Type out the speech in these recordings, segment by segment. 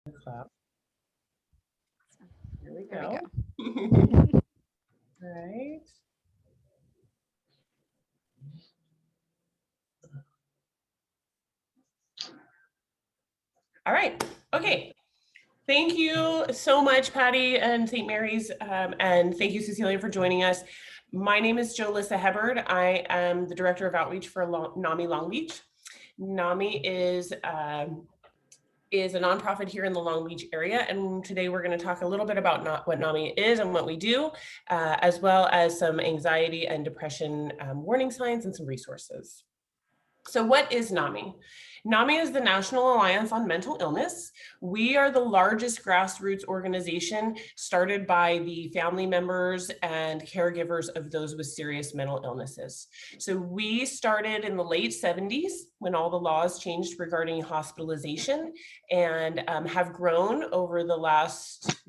Clap. Here we There go. we go. Right. All right. Okay. Thank you so much, Patty and St. Mary's, and thank you, Cecilia, for joining us. My name is Jolissa Hebard. I am the Director of Outreach for NAMI Long Beach. NAMI is a nonprofit here in the Long Beach area, and today we're going to talk a little bit about what NAMI is and what we do, as well as some anxiety and depression warning signs and some resources. So what is NAMI? NAMI is the National Alliance on Mental Illness. We are the largest grassroots organization started by the family members and caregivers of those with serious mental illnesses. So we started in the late 70s when all the laws changed regarding hospitalization, and have grown over the last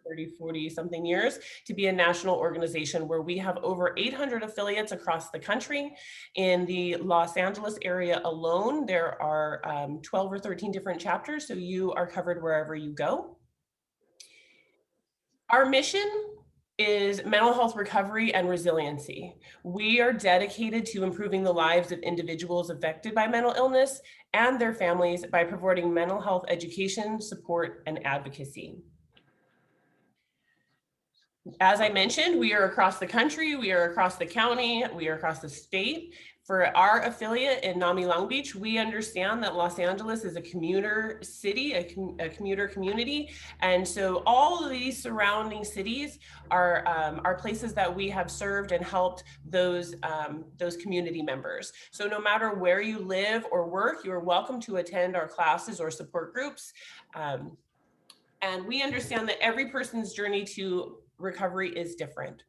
30, 40 something years to be a national organization where we have over 800 affiliates across the country. In the Los Angeles area alone, there are 12 or 13 different chapters, so you are covered wherever you go. Our mission is mental health recovery and resiliency. We are dedicated to improving the lives of individuals affected by mental illness and their families by providing mental health education, support, and advocacy. As I mentioned, we are across the country, we are across the county, we are across the state. For our affiliate in NAMI Long Beach, we understand that Los Angeles is a commuter city, a commuter community. And so all of these surrounding cities are places that we have served and helped those community members. So no matter where you live or work, you are welcome to attend our classes or support groups. And we understand that every person's journey to recovery is different.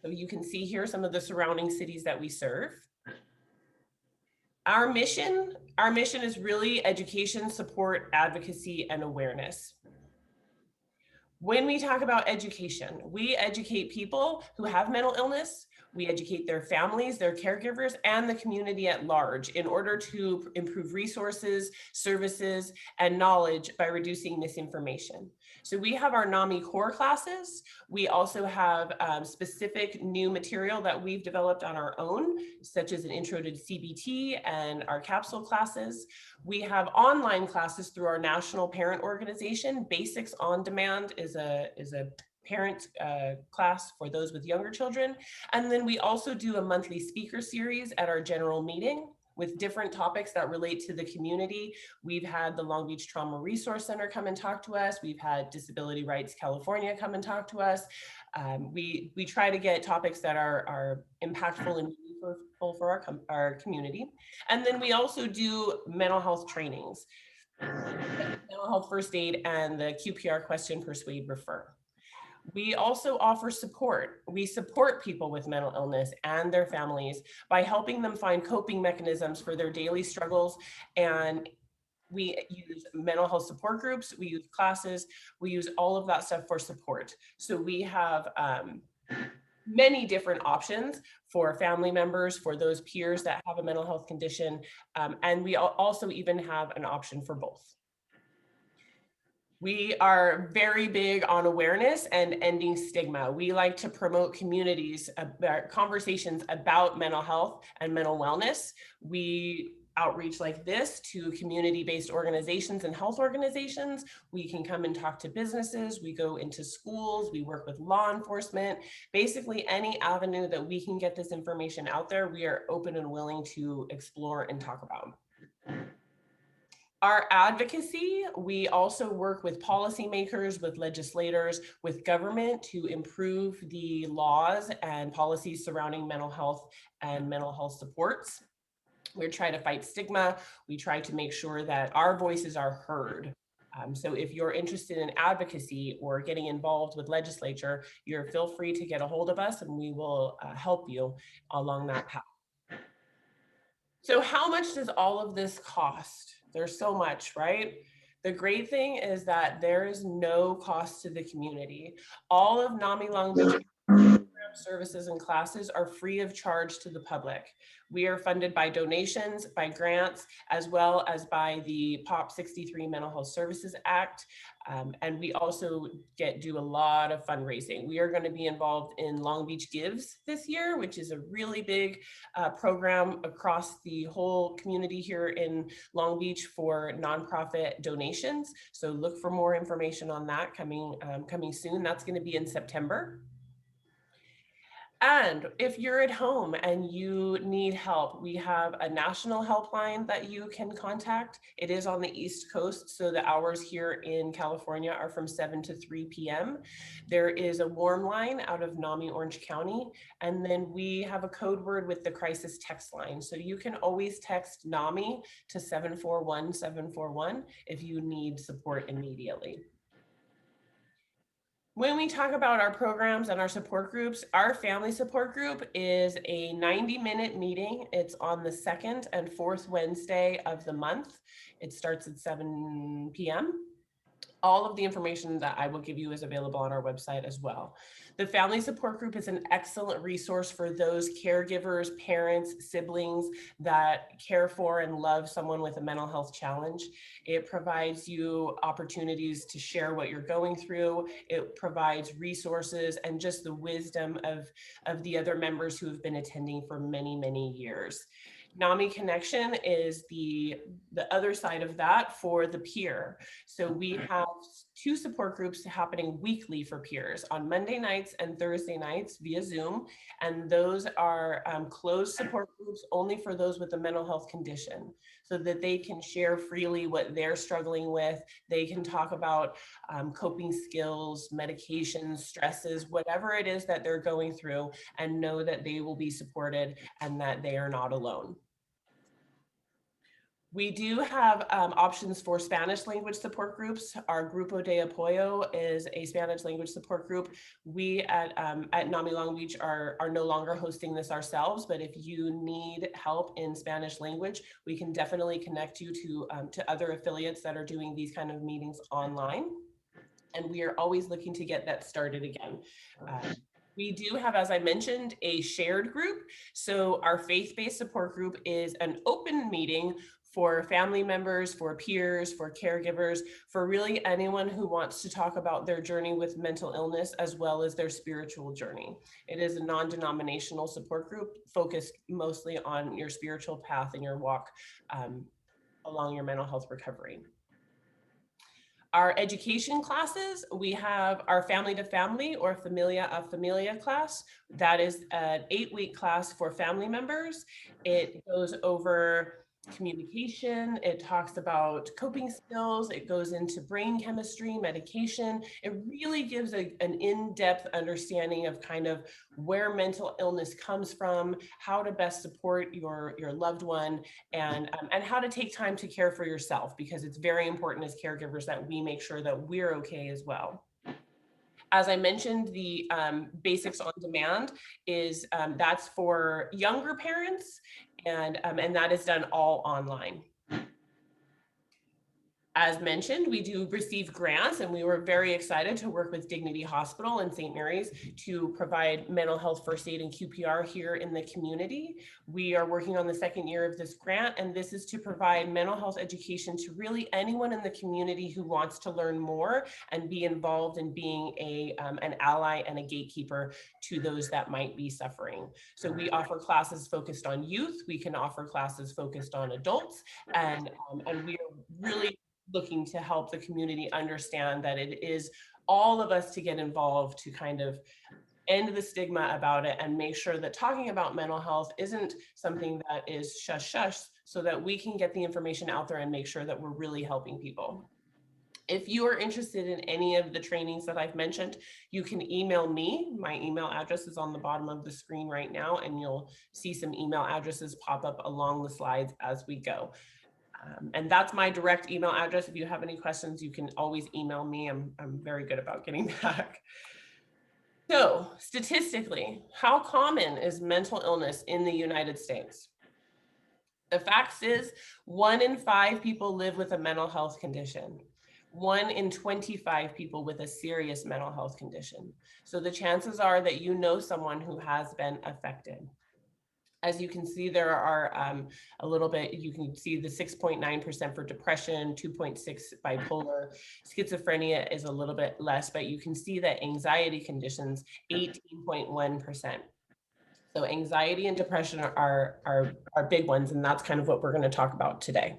So you can see here some of the surrounding cities that we serve. Our mission is really education, support, advocacy, and awareness. When we talk about education, we educate people who have mental illness. We educate their families, their caregivers, and the community at large in order to improve resources, services, and knowledge by reducing misinformation. So we have our NAMI core classes. We also have specific new material that we've developed on our own, such as an intro to CBT and our capsule classes. We have online classes through our national parent organization. Basics on Demand is a parent class for those with younger children. And then we also do a monthly speaker series at our general meeting with different topics that relate to the community. We've had the Long Beach Trauma Resource Center come and talk to us. We've had Disability Rights California come and talk to us. We try to get topics that are impactful and meaningful for our community. And then we also do mental health trainings, mental health first aid, and the QPR question, persuade, refer. We also offer support. We support people with mental illness and their families by helping them find coping mechanisms for their daily struggles. And we use mental health support groups, we use classes, we use all of that stuff for support. So we have many different options for family members, for those peers that have a mental health condition. And we also even have an option for both. We are very big on awareness and ending stigma. We like to promote communities, conversations about mental health and mental wellness. We outreach like this to community-based organizations and health organizations. We can come and talk to businesses. We go into schools. We work with law enforcement. Basically, any avenue that we can get this information out there, we are open and willing to explore and talk about. Our advocacy, we also work with policymakers, with legislators, with government to improve the laws and policies surrounding mental health and mental health supports. We try to fight stigma. We try to make sure that our voices are heard. So if you're interested in advocacy or getting involved with legislature, feel free to get a hold of us and we will help you along that path. So how much does all of this cost? There's so much, right? The great thing is that there is no cost to the community. All of NAMI Long Beach programs services and classes are free of charge to the public. We are funded by donations, by grants, as well as by the Prop 63 Mental Health Services Act. And we also do a lot of fundraising. We are going to be involved in Long Beach Gives this year, which is a really big program across the whole community here in Long Beach for nonprofit donations. So look for more information on that coming soon. That's going to be in September. And if you're at home and you need help, we have a national helpline that you can contact. It is on the East Coast, so the hours here in California are from 7 to 3 p.m. There is a warm line out of NAMI Orange County, and then we have a code word with the crisis text line. So you can always text NAMI to 741-741 if you need support immediately. When we talk about our programs and our support groups, our family support group is a 90-minute meeting. It's on the second and fourth Wednesday of the month. It starts at 7 p.m. All of the information that I will give you is available on our website as well. The family support group is an excellent resource for those caregivers, parents, siblings that care for and love someone with a mental health challenge. It provides you opportunities to share what you're going through. It provides resources and just the wisdom of the other members who have been attending for many, many years. NAMI Connection is the other side of that for the peer. So we have 2 support groups happening weekly for peers on Monday nights and Thursday nights via Zoom. And those are closed support groups only for those with a mental health condition, so that they can share freely what they're struggling with. They can talk about coping skills, medications, stresses, whatever it is that they're going through, and know that they will be supported and that they are not alone. We do have options for Spanish language support groups. Our Grupo de Apoyo is a Spanish language support group. We at NAMI Long Beach are no longer hosting this ourselves, but if you need help in Spanish language, we can definitely connect you to other affiliates that are doing these kind of meetings online. And we are always looking to get that started again. We do have, as I mentioned, a shared group. So our faith-based support group is an open meeting for family members, for peers, for caregivers, for really anyone who wants to talk about their journey with mental illness as well as their spiritual journey. It is a non-denominational support group focused mostly on your spiritual path and your walk along your mental health recovery. Our education classes, we have our family to family or familia of familia class. That is an 8-week class for family members. It goes over communication, it talks about coping skills, it goes into brain chemistry, medication. It really gives an in-depth understanding of kind of where mental illness comes from, how to best support your loved one, and how to take time to care for yourself, because it's very important as caregivers that we make sure that we're okay as well. As I mentioned, the Basics on Demand is that's for younger parents, and that is done all online. As mentioned, we do receive grants, and we were very excited to work with Dignity Hospital and St. Mary's to provide mental health first aid and QPR here in the community. We are working on the 2nd year of this grant, and this is to provide mental health education to really anyone in the community who wants to learn more and be involved in being an ally and a gatekeeper to those that might be suffering. So we offer classes focused on youth, we can offer classes focused on adults, and we are really looking to help the community understand that it is all of us to get involved to kind of end the stigma about it and make sure that talking about mental health isn't something that is shush, so that we can get the information out there and make sure that we're really helping people. If you are interested in any of the trainings that I've mentioned, you can email me. My email address is on the bottom of the screen right now, and you'll see some email addresses pop up along the slides as we go. And that's my direct email address. If you have any questions, you can always email me. I'm very good about getting back. So statistically, how common is mental illness in the United States? The facts is 1 in 5 people live with a mental health condition. 1 in 25 people with a serious mental health condition. So the chances are that you know someone who has been affected. As you can see, there are a little bit, you can see the 6.9% for depression, 2.6 bipolar. Schizophrenia is a little bit less, but you can see that anxiety conditions, 18.1%. So anxiety and depression are big ones, and that's kind of what we're going to talk about today.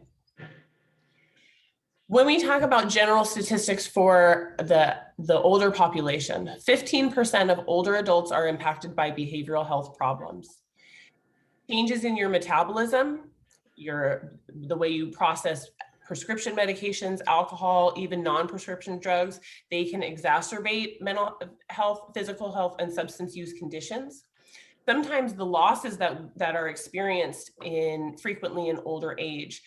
When we talk about general statistics for the older population, 15% of older adults are impacted by behavioral health problems. Changes in your metabolism, the way you process prescription medications, alcohol, even non-prescription drugs, they can exacerbate mental health, physical health, and substance use conditions. Sometimes the losses that are experienced frequently in older age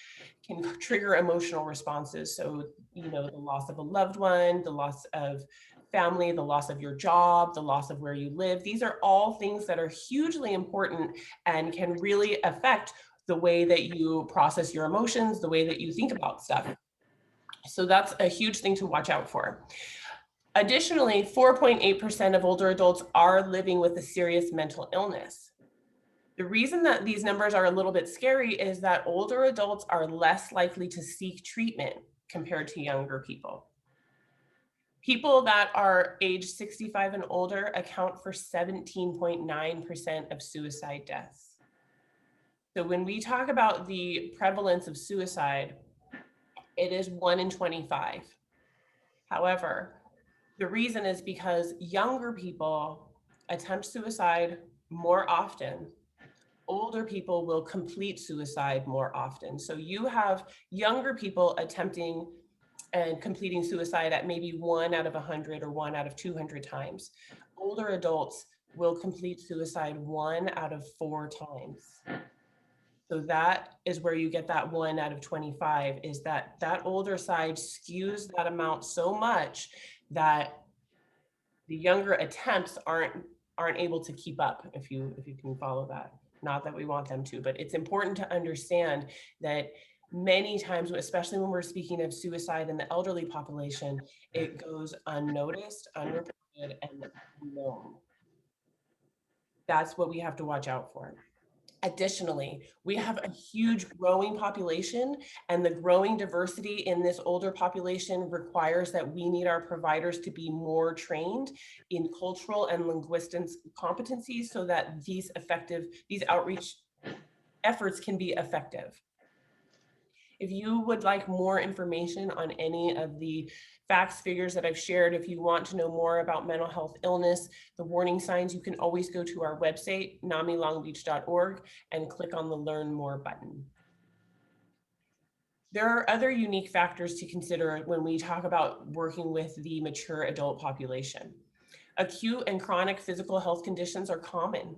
can trigger emotional responses. So, the loss of a loved one, the loss of family, the loss of your job, the loss of where you live. These are all things that are hugely important and can really affect the way that you process your emotions, the way that you think about stuff. So that's a huge thing to watch out for. Additionally, 4.8% of older adults are living with a serious mental illness. The reason that these numbers are a little bit scary is that older adults are less likely to seek treatment compared to younger people. People that are age 65 and older account for 17.9% of suicide deaths. So when we talk about the prevalence of suicide, it is 1 in 25. However, the reason is because younger people attempt suicide more often. Older people will complete suicide more often. So you have younger people attempting and completing suicide at maybe 1 out of 100 or 1 out of 200 times. Older adults will complete suicide 1 out of 4 times. So that is where you get that 1 out of 25, is that older side skews that amount so much that the younger attempts aren't able to keep up, if you can follow that. Not that we want them to, but it's important to understand that many times, especially when we're speaking of suicide in the elderly population, it goes unnoticed, unreported, and unknown. That's what we have to watch out for. Additionally, we have a huge growing population, and the growing diversity in this older population requires that we need our providers to be more trained in cultural and linguistic competencies so that these outreach efforts can be effective. If you would like more information on any of the facts, figures that I've shared, if you want to know more about mental health illness, the warning signs, you can always go to our website, namilongbeach.org, and click on the Learn More button. There are other unique factors to consider when we talk about working with the mature adult population. Acute and chronic physical health conditions are common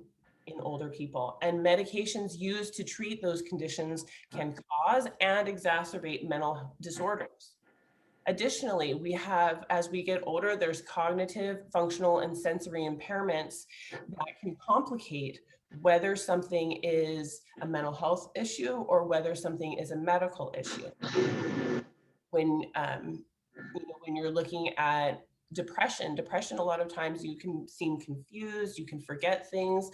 in older people, and medications used to treat those conditions can cause and exacerbate mental disorders. Additionally, we have, as we get older, there's cognitive, functional, and sensory impairments that can complicate whether something is a mental health issue or whether something is a medical issue. When you're looking at depression, a lot of times you can seem confused, you can forget things,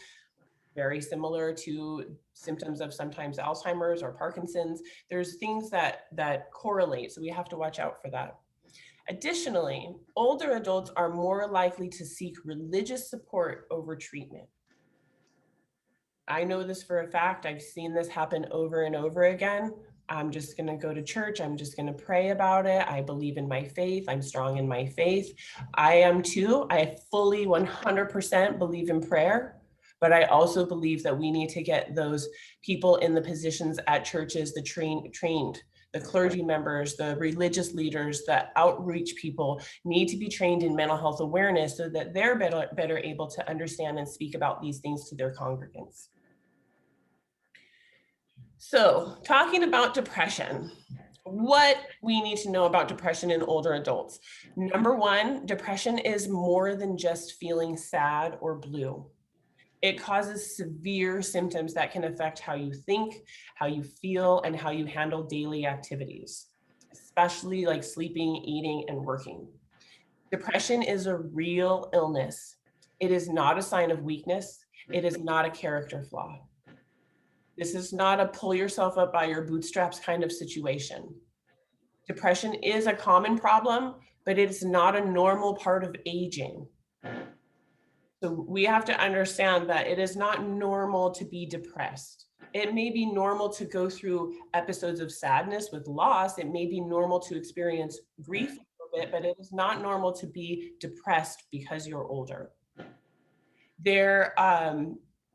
very similar to symptoms of sometimes Alzheimer's or Parkinson's. There's things that correlate, so we have to watch out for that. Additionally, older adults are more likely to seek religious support over treatment. I know this for a fact. I've seen this happen over and over again. I'm just going to go to church. I'm just going to pray about it. I believe in my faith. I'm strong in my faith. I am too. I fully 100% believe in prayer. But I also believe that we need to get those people in the positions at churches, the trained, the clergy members, the religious leaders, the outreach people need to be trained in mental health awareness so that they're better able to understand and speak about these things to their congregants. So, talking about depression, what we need to know about depression in older adults. Number one, depression is more than just feeling sad or blue. It causes severe symptoms that can affect how you think, how you feel, and how you handle daily activities. especially like sleeping, eating, and working. Depression is a real illness. It is not a sign of weakness. It is not a character flaw. This is not a pull yourself up by your bootstraps kind of situation. Depression is a common problem, but it's not a normal part of aging. So we have to understand that it is not normal to be depressed. It may be normal to go through episodes of sadness with loss. It may be normal to experience grief a little bit, but it is not normal to be depressed because you're older.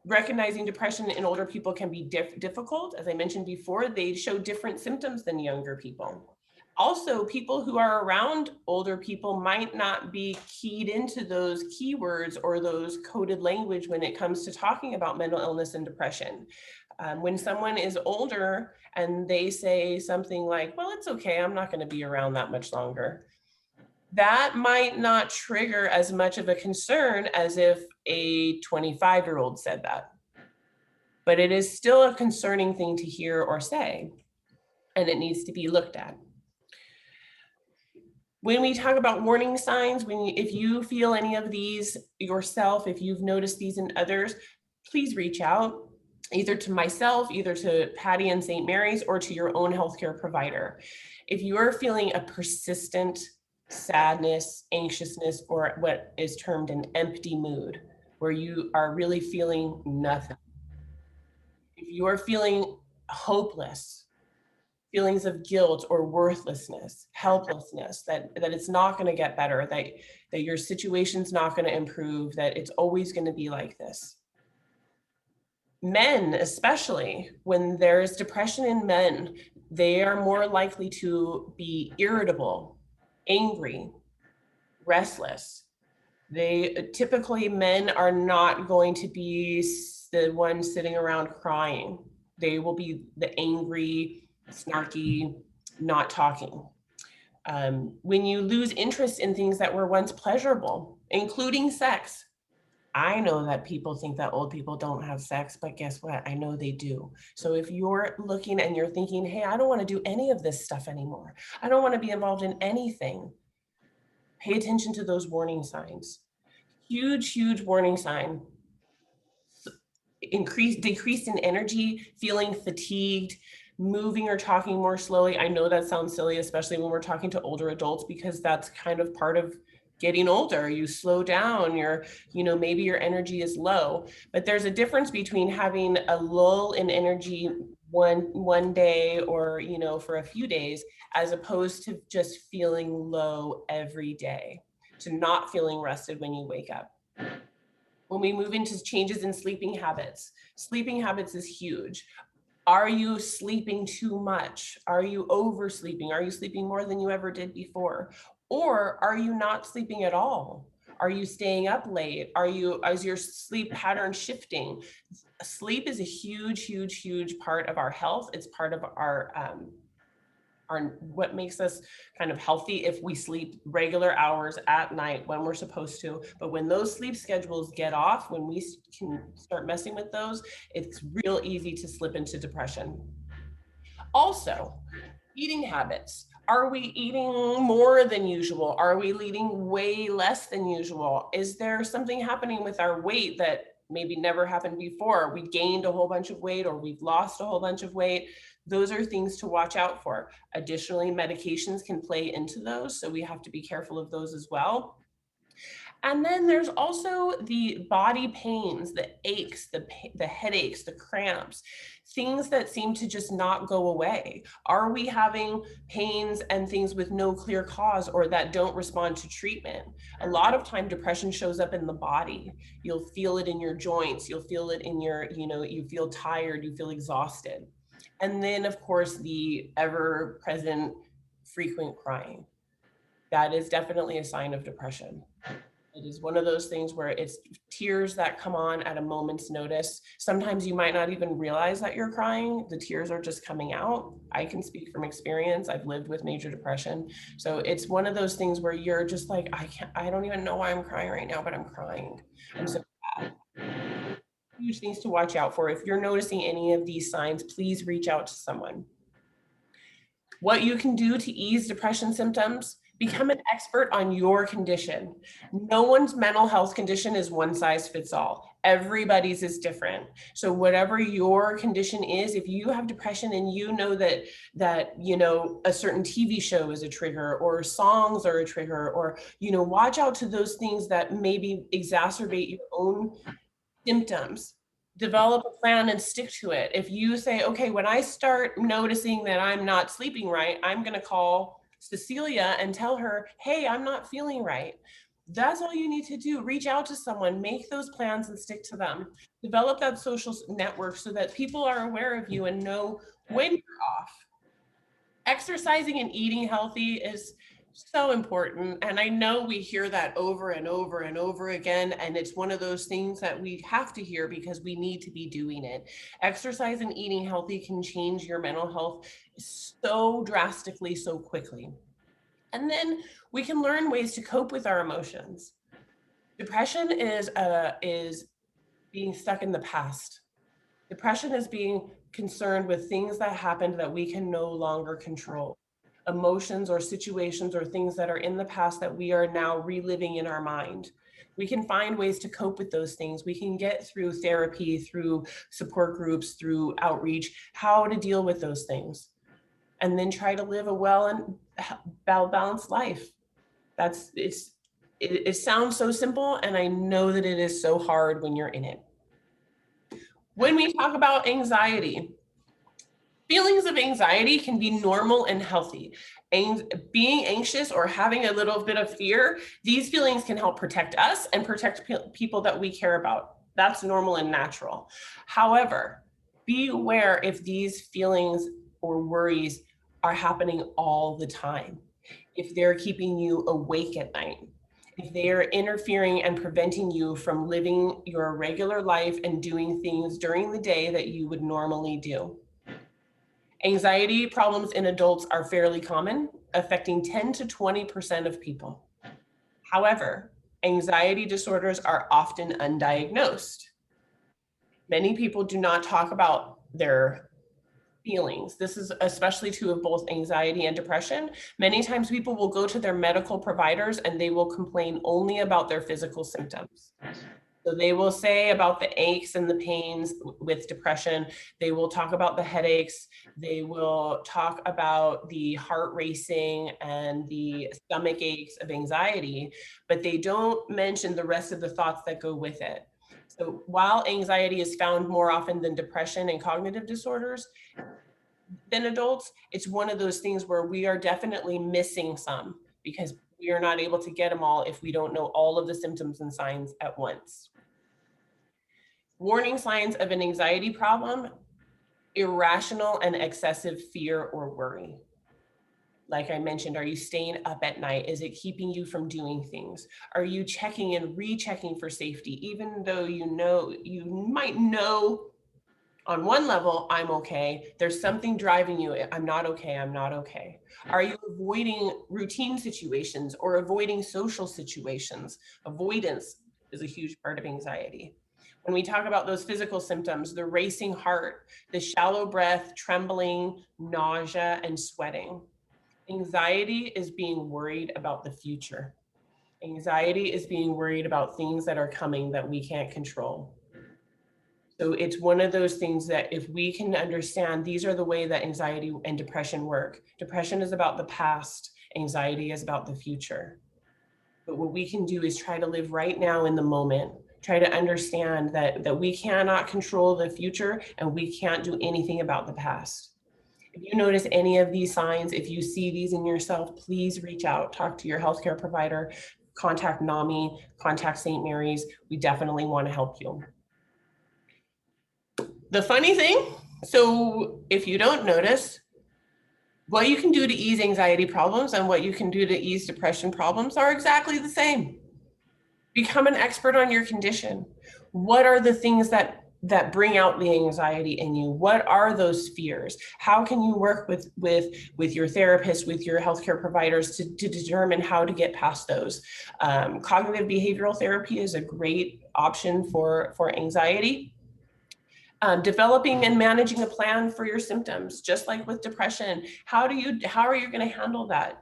Recognizing depression in older people can be difficult. As I mentioned before, they show different symptoms than younger people. Also, people who are around older people might not be keyed into those keywords or those coded language when it comes to talking about mental illness and depression. When someone is older and they say something like, well, it's okay, I'm not going to be around that much longer, that might not trigger as much of a concern as if a 25-year-old said that. But it is still a concerning thing to hear or say, and it needs to be looked at. When we talk about warning signs, if you feel any of these yourself, if you've noticed these in others, please reach out either to myself, either to Patty and St. Mary's, or to your own healthcare provider. If you are feeling a persistent sadness, anxiousness, or what is termed an empty mood, where you are really feeling nothing. If you are feeling hopeless, feelings of guilt or worthlessness, helplessness, that it's not going to get better, that your situation's not going to improve, that it's always going to be like this. Men, especially when there is depression in men, they are more likely to be irritable, angry, restless. Typically, men are not going to be the ones sitting around crying. They will be the angry, snarky, not talking. When you lose interest in things that were once pleasurable, including sex. I know that people think that old people don't have sex, but guess what? I know they do. So if you're looking and you're thinking, hey, I don't want to do any of this stuff anymore, I don't want to be involved in anything, pay attention to those warning signs. Huge warning sign. Decrease in energy, feeling fatigued, moving or talking more slowly. I know that sounds silly, especially when we're talking to older adults, because that's kind of part of getting older. You slow down, maybe your energy is low, but there's a difference between having a lull in energy one day or, for a few days, as opposed to just feeling low every day, to not feeling rested when you wake up. When we move into changes in sleeping habits is huge. Are you sleeping too much? Are you oversleeping? Are you sleeping more than you ever did before? Or are you not sleeping at all? Are you staying up late? Is your sleep pattern shifting? Sleep is a huge part of our health. It's part of our what makes us kind of healthy if we sleep regular hours at night when we're supposed to. But when those sleep schedules get off, when we can start messing with those, it's real easy to slip into depression. Also, eating habits. Are we eating more than usual? Are we eating way less than usual? Is there something happening with our weight that maybe never happened before? We gained a whole bunch of weight, or we've lost a whole bunch of weight. Those are things to watch out for. Additionally, medications can play into those, so we have to be careful of those as well. And then there's also the body pains, the aches, the headaches, the cramps, things that seem to just not go away. Are we having pains and things with no clear cause, or that don't respond to treatment? A lot of time depression shows up in the body. You'll feel it in your joints. You'll feel it in you feel tired, you feel exhausted. And then of course, the ever present frequent crying. That is definitely a sign of depression. It is one of those things where it's tears that come on at a moment's notice. Sometimes you might not even realize that you're crying. The tears are just coming out. I can speak from experience. I've lived with major depression. So it's one of those things where you're just like, I don't even know why I'm crying right now, but I'm crying. I'm so sad. Huge things to watch out for. If you're noticing any of these signs, please reach out to someone. What you can do to ease depression symptoms, become an expert on your condition. No one's mental health condition is one size fits all. Everybody's is different. So whatever your condition is, if you have depression and you know that a certain TV show is a trigger, or songs are a trigger, or watch out to those things that maybe exacerbate your own symptoms. Develop a plan and stick to it. If you say, okay, when I start noticing that I'm not sleeping right, I'm going to call Cecilia and tell her, hey, I'm not feeling right. That's all you need to do. Reach out to someone, make those plans and stick to them. Develop that social network so that people are aware of you and know when you're off. Exercising and eating healthy is so important. And I know we hear that over and over and over again. And it's one of those things that we have to hear because we need to be doing it. Exercise and eating healthy can change your mental health so drastically, so quickly. And then we can learn ways to cope with our emotions. Depression is being stuck in the past. Depression is being concerned with things that happened that we can no longer control. Emotions or situations or things that are in the past that we are now reliving in our mind. We can find ways to cope with those things. We can get through therapy, through support groups, through outreach, how to deal with those things. And then try to live a well and balanced life. It sounds so simple, and I know that it is so hard when you're in it. When we talk about anxiety, feelings of anxiety can be normal and healthy. Being anxious or having a little bit of fear, these feelings can help protect us and protect people that we care about. That's normal and natural. However, be aware if these feelings or worries are happening all the time, if they're keeping you awake at night, if they are interfering and preventing you from living your regular life and doing things during the day that you would normally do. Anxiety problems in adults are fairly common, affecting 10 to 20% of people. However, anxiety disorders are often undiagnosed. Many people do not talk about their feelings. This is especially true of both anxiety and depression. Many times people will go to their medical providers and they will complain only about their physical symptoms. So they will say about the aches and the pains with depression. They will talk about the headaches. They will talk about the heart racing and the stomach aches of anxiety, but they don't mention the rest of the thoughts that go with it. So while anxiety is found more often than depression and cognitive disorders than adults, it's one of those things where we are definitely missing some because we are not able to get them all if we don't know all of the symptoms and signs at once. Warning signs of an anxiety problem: irrational and excessive fear or worry. Like I mentioned, are you staying up at night? Is it keeping you from doing things? Are you checking and rechecking for safety, even though you might know on one level, I'm okay, there's something driving you, I'm not okay, I'm not okay. Are you avoiding routine situations or avoiding social situations? Avoidance is a huge part of anxiety. When we talk about those physical symptoms, the racing heart, the shallow breath, trembling, nausea, and sweating. Anxiety is being worried about the future. Anxiety is being worried about things that are coming that we can't control. So it's one of those things that if we can understand, these are the way that anxiety and depression work. Depression is about the past, anxiety is about the future. But what we can do is try to live right now in the moment, try to understand that we cannot control the future and we can't do anything about the past. If you notice any of these signs, if you see these in yourself, please reach out, talk to your healthcare provider, contact NAMI, contact St. Mary's. We definitely want to help you. The funny thing, so if you don't notice, what you can do to ease anxiety problems and what you can do to ease depression problems are exactly the same. Become an expert on your condition. What are the things that bring out the anxiety in you? What are those fears? How can you work with your therapist, with your healthcare providers to determine how to get past those? Cognitive behavioral therapy is a great option for anxiety. Developing and managing a plan for your symptoms, just like with depression. How are you going to handle that?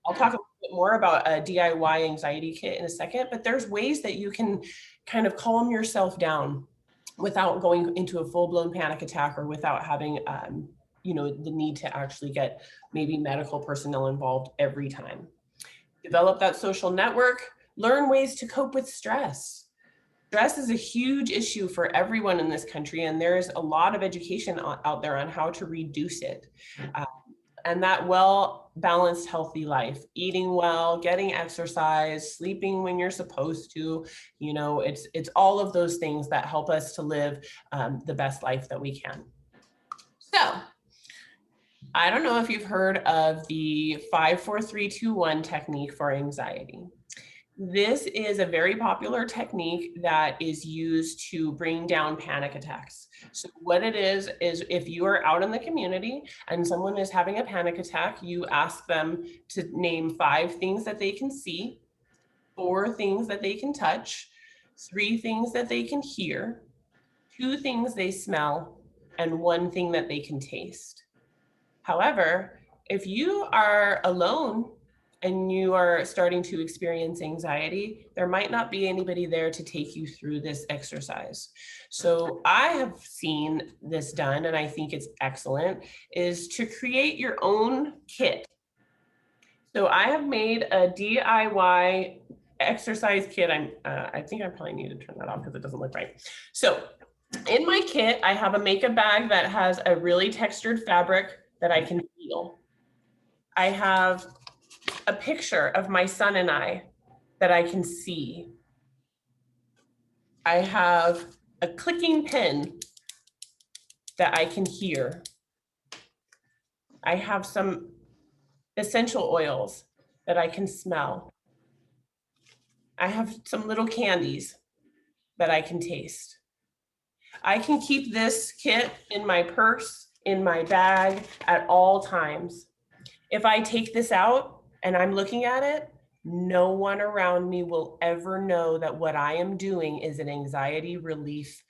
I'll talk a little bit more about a DIY anxiety kit in a second, but there's ways that you can kind of calm yourself down without going into a full-blown panic attack, or without having the need to actually get maybe medical personnel involved every time. Develop that social network, learn ways to cope with stress. Stress is a huge issue for everyone in this country, and there's a lot of education out there on how to reduce it. And that well-balanced, healthy life, eating well, getting exercise, sleeping when you're supposed to, it's all of those things that help us to live the best life that we can. So, I don't know if you've heard of the 5-4-3-2-1 technique for anxiety. This is a very popular technique that is used to bring down panic attacks. So what it is if you are out in the community and someone is having a panic attack, you ask them to name 5 things that they can see, 4 things that they can touch, 3 things that they can hear, 2 things they smell, and 1 thing that they can taste. However, if you are alone and you are starting to experience anxiety, there might not be anybody there to take you through this exercise. So I have seen this done, and I think it's excellent, is to create your own kit. So I have made a DIY exercise kit. I think I probably need to turn that off because it doesn't look right. So in my kit, I have a makeup bag that has a really textured fabric that I can feel. I have a picture of my son and I that I can see. I have a clicking pen that I can hear. I have some essential oils that I can smell. I have some little candies that I can taste. I can keep this kit in my purse, in my bag at all times. If I take this out and I'm looking at it, no one around me will ever know that what I am doing is an anxiety relief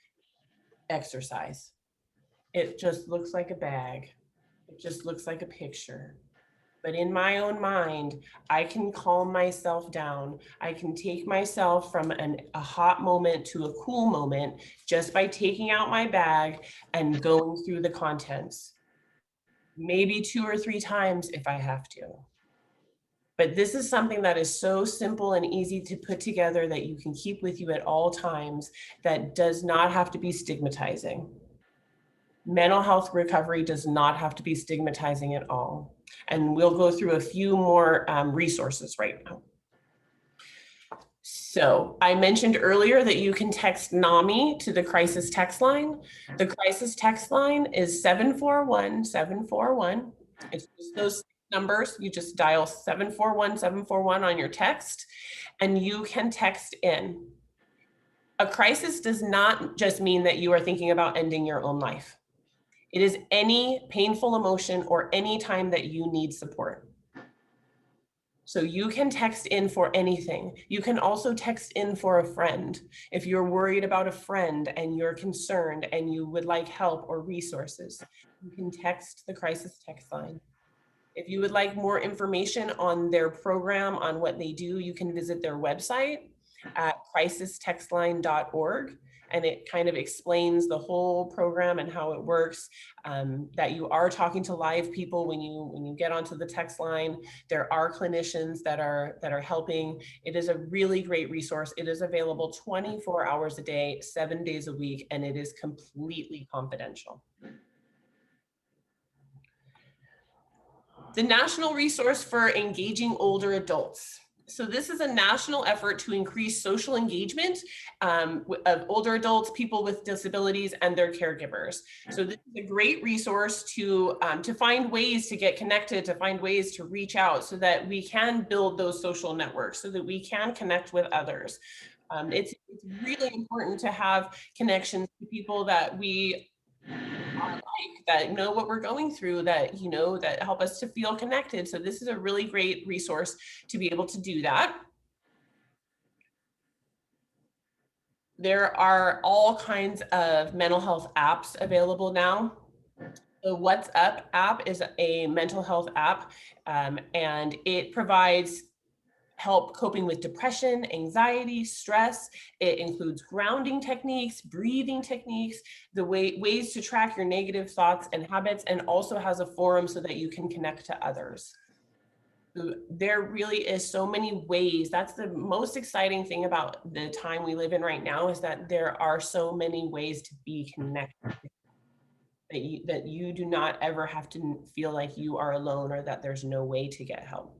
exercise. It just looks like a bag. It just looks like a picture. But in my own mind, I can calm myself down. I can take myself from a hot moment to a cool moment just by taking out my bag and going through the contents. Maybe 2 or 3 times if I have to. But this is something that is so simple and easy to put together that you can keep with you at all times, that does not have to be stigmatizing. Mental health recovery does not have to be stigmatizing at all. And we'll go through a few more resources right now. So I mentioned earlier that you can text NAMI to the crisis text line. The crisis text line is 741-741. It's just those numbers. You just dial 741-741 on your text, and you can text in. A crisis does not just mean that you are thinking about ending your own life. It is any painful emotion or any time that you need support. So you can text in for anything. You can also text in for a friend. If you're worried about a friend and you're concerned and you would like help or resources, you can text the crisis text line. If you would like more information on their program, on what they do, you can visit their website at crisistextline.org. And it kind of explains the whole program and how it works, that you are talking to live people when you get onto the text line. There are clinicians that are helping. It is a really great resource. It is available 24 hours a day, 7 days a week, and it is completely confidential. The National Resource for Engaging Older Adults. So this is a national effort to increase social engagement of older adults, people with disabilities, and their caregivers. So this is a great resource to find ways to get connected, to find ways to reach out so that we can build those social networks, so that we can connect with others. It's really important to have connections to people that we like, that know what we're going through, that that help us to feel connected. So this is a really great resource to be able to do that. There are all kinds of mental health apps available now. The What's Up app is a mental health app, and it provides help coping with depression, anxiety, stress. It includes grounding techniques, breathing techniques, ways to track your negative thoughts and habits, and also has a forum so that you can connect to others. So there really is so many ways. That's the most exciting thing about the time we live in right now, is that there are so many ways to be connected, that you do not ever have to feel like you are alone or that there's no way to get help.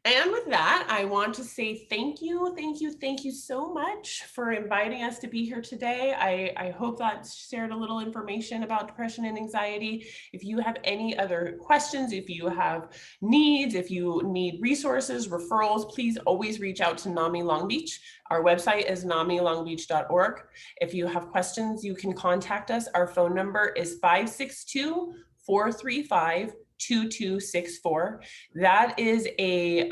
And with that, I want to say thank you, thank you, thank you so much for inviting us to be here today. I hope that shared a little information about depression and anxiety. If you have any other questions, if you have needs, if you need resources, referrals, please always reach out to NAMI Long Beach. Our website is namilongbeach.org. If you have questions, you can contact us. Our phone number is 562-435-2264. That is a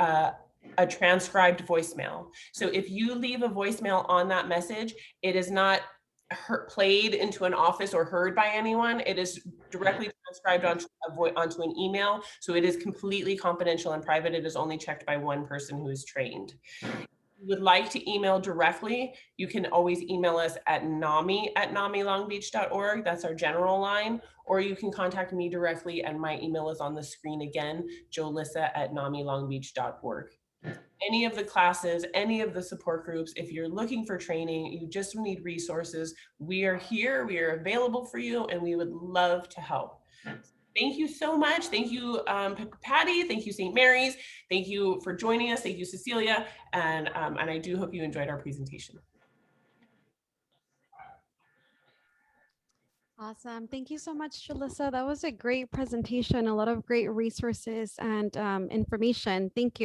transcribed voicemail. So if you leave a voicemail on that message, it is not played into an office or heard by anyone. It is directly transcribed onto an email. So it is completely confidential and private. It is only checked by one person who is trained. Would like to email directly, you can always email us at nami@namilongbeach.org. That's our general line, or you can contact me directly, and my email is on the screen again, jolissa@namilongbeach.org. Any of the classes, any of the support groups, if you're looking for training, you just need resources, we are here, we are available for you, and we would love to help. Thank you so much. Thank you, Patty. Thank you, St. Mary's. Thank you for joining us. Thank you, Cecilia. And I do hope you enjoyed our presentation. Awesome. Thank you so much, Jalissa. That was a great presentation, a lot of great resources and information. Thank you.